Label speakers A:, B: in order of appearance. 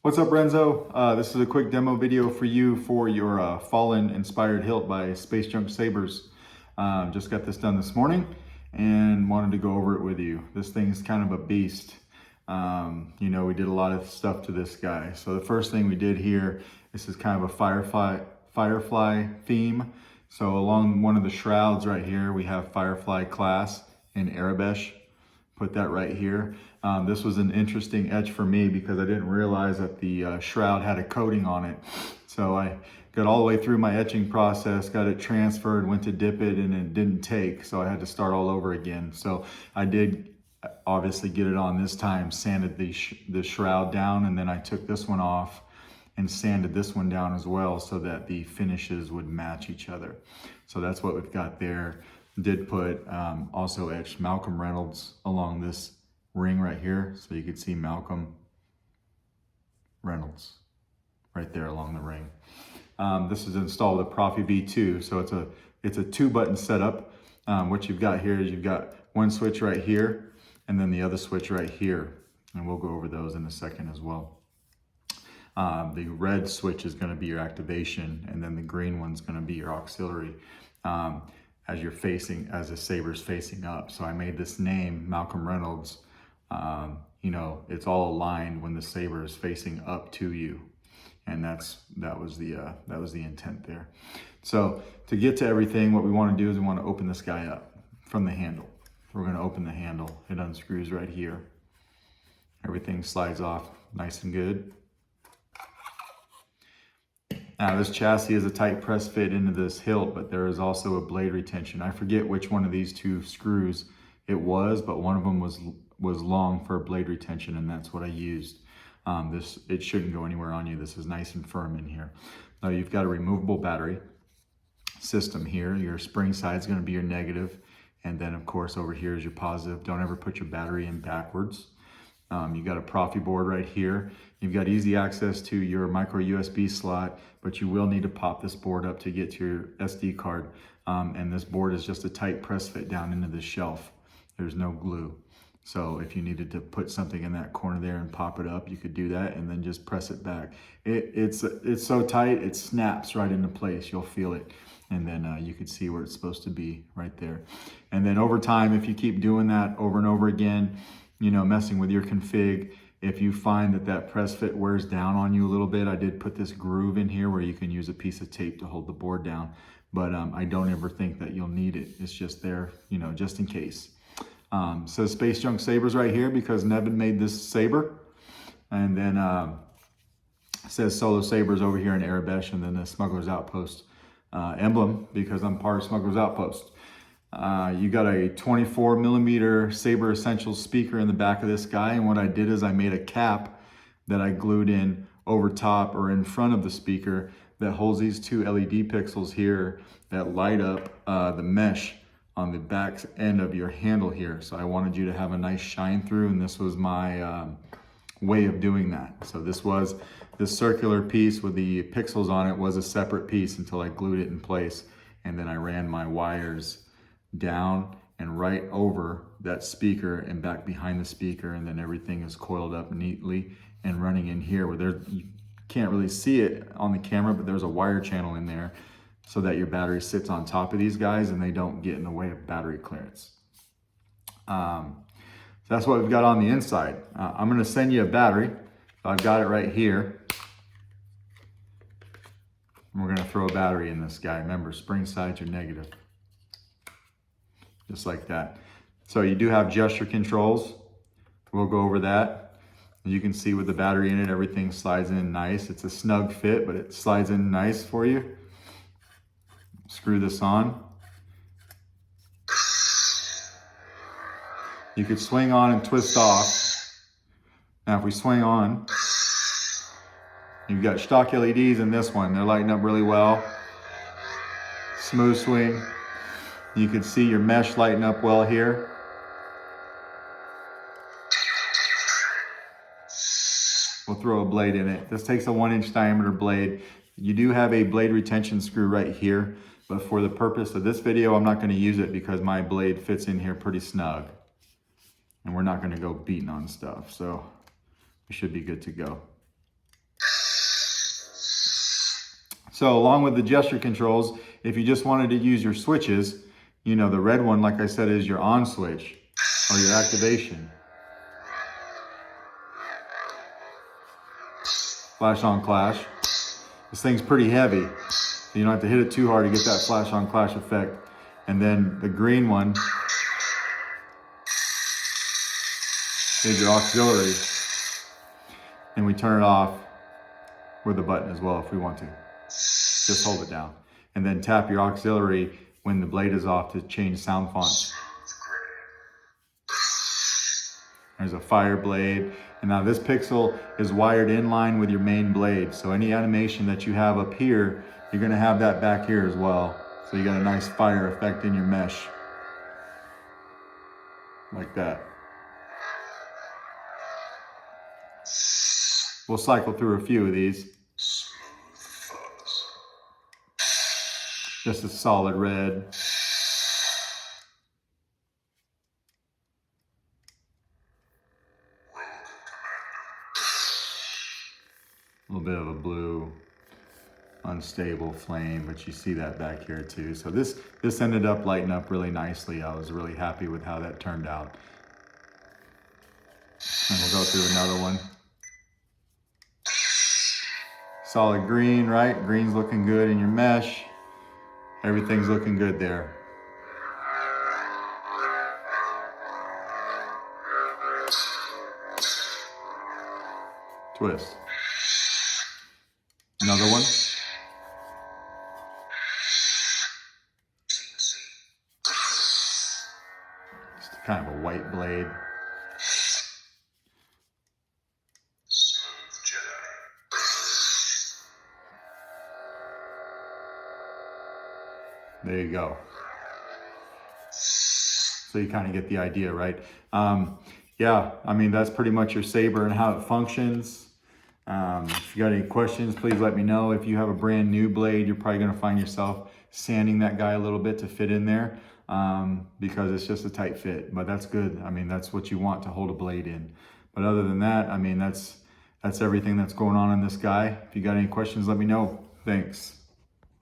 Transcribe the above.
A: What's up, Renzo? This is a quick demo video for you for your Fallen inspired hilt by Space Junk Sabers. Just got this done this morning and wanted to go over it with you. This thing is kind of a beast. We did a lot of stuff to this guy. So the first thing we did here, this is kind of a firefly theme. So along one of the shrouds right here, we have Firefly class in Arabesh. Put that right here. This was an interesting etch for me because I didn't realize that the shroud had a coating on it. So I got all the way through my etching process, got it transferred, went to dip it, and it didn't take. So I had to start all over again. So I did obviously get it on this time, sanded the shroud down, and then I took this one off and sanded this one down as well so that the finishes would match each other. So that's what we've got there. Did put also etched Malcolm Reynolds along this ring right here, so you could see Malcolm Reynolds right there along the ring. This is installed with a Proffie V2, so it's a 2-button setup. What you've got here is you've got one switch right here and then the other switch right here, and we'll go over those in a second as well. The red switch is going to be your activation, and then the green one's going to be your auxiliary. As the Saber's facing up. So I made this name, Malcolm Reynolds. It's all aligned when the Saber is facing up to you. And that was the intent there. So to get to everything, what we want to do is we want to open this guy up from the handle. We're going to open the handle. It unscrews right here. Everything slides off nice and good. Now this chassis is a tight press fit into this hilt, but there is also a blade retention. I forget which one of these two screws it was, but one of them was long for blade retention, and that's what I used. It shouldn't go anywhere on you. This is nice and firm in here. Now you've got a removable battery system here. Your spring side is going to be your negative, and then of course over here is your positive. Don't ever put your battery in backwards. You've got a Proffie board right here. You've got easy access to your micro USB slot, but you will need to pop this board up to get to your SD card. And this board is just a tight press fit down into the shelf. There's no glue. So if you needed to put something in that corner there and pop it up, you could do that and then just press it back. It's so tight, it snaps right into place. You'll feel it. And then you can see where it's supposed to be right there. And then over time, if you keep doing that over and over again, messing with your config, if you find that press fit wears down on you a little bit, I did put this groove in here where you can use a piece of tape to hold the board down, but I don't ever think that you'll need it. It's just there, just in case. Says Space Junk Sabers right here because Nevin made this Saber, and then says Solo Sabers over here in Arabesh, and then the Smuggler's Outpost emblem because I'm part of Smuggler's Outpost. You got a 24mm Saber Essentials speaker in the back of this guy, and what I did is I made a cap that I glued in over top or in front of the speaker that holds these two LED pixels here that light up the mesh on the back end of your handle here. So I wanted you to have a nice shine through, and this was my way of doing that. So this circular piece with the pixels on it was a separate piece until I glued it in place, and then I ran my wires down and right over that speaker and back behind the speaker, and then everything is coiled up neatly and running in here where you can't really see it on the camera, but there's a wire channel in there so that your battery sits on top of these guys and they don't get in the way of battery clearance. So that's what we've got on the inside. I'm going to send you a battery. I've got it right here. And we're going to throw a battery in this guy. Remember, spring sides are negative. Just like that. So you do have gesture controls. We'll go over that. You can see with the battery in it, everything slides in nice. It's a snug fit, but it slides in nice for you. Screw this on. You could swing on and twist off. Now if we swing on, you've got stock LEDs in this one. They're lighting up really well. Smooth swing. You can see your mesh lighting up well here. We'll throw a blade in it. This takes a 1-inch diameter blade. You do have a blade retention screw right here, but for the purpose of this video, I'm not going to use it because my blade fits in here pretty snug. And we're not going to go beating on stuff, so we should be good to go. So along with the gesture controls, if you just wanted to use your switches, you know, the red one, like I said, is your on switch or your activation. Flash on clash. This thing's pretty heavy, so you don't have to hit it too hard to get that flash on clash effect. And then the green one is your auxiliary. And we turn it off with a button as well if we want to. Just hold it down. And then tap your auxiliary when the blade is off to change sound fonts. There's a fire blade. And now this pixel is wired in line with your main blade. So any animation that you have up here, you're gonna have that back here as well. So you got a nice fire effect in your mesh. Like that. We'll cycle through a few of these. Just a solid red. A little bit of a blue, unstable flame, but you see that back here too. So this ended up lighting up really nicely. I was really happy with how that turned out. And we'll go through another one. Solid green, right? Green's looking good in your mesh. Everything's looking good there. Twist. Another one. Just kind of a white blade. There you go. So you kind of get the idea, right? Yeah, I mean, that's pretty much your Saber and how it functions. If you got any questions, please let me know. If you have a brand new blade, you're probably gonna find yourself sanding that guy a little bit to fit in there because it's just a tight fit, but that's good. I mean, that's what you want to hold a blade in. But other than that, I mean, that's everything that's going on in this guy. If you got any questions, let me know. Thanks.